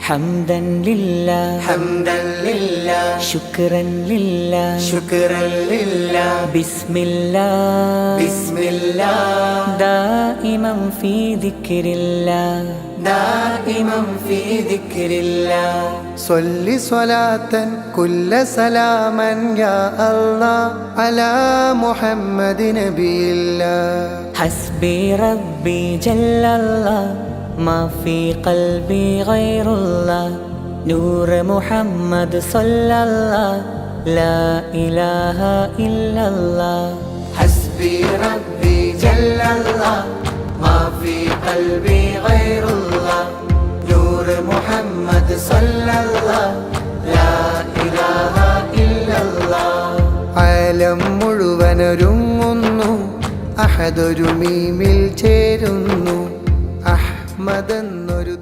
حمدا لله حمدا لله شكرا لله شكرا لله بسم الله بسم الله دائما في ذكر الله دائما في ذكر الله صل صلاة كل سلاما يا الله على محمد نبي الله حسبي ربي جل الله ما في قلبي غير الله نور محمد صلى الله لا إله إلا الله حسبي ربي جل الله ما في قلبي غير الله نور محمد صلى الله لا إله إلا الله ആലം മുഴുവനൊരുങ്ങുന്നു അഹദൊരു മീമിൽ ചേരുന്നു അഹ്മദ് എന്നൊരു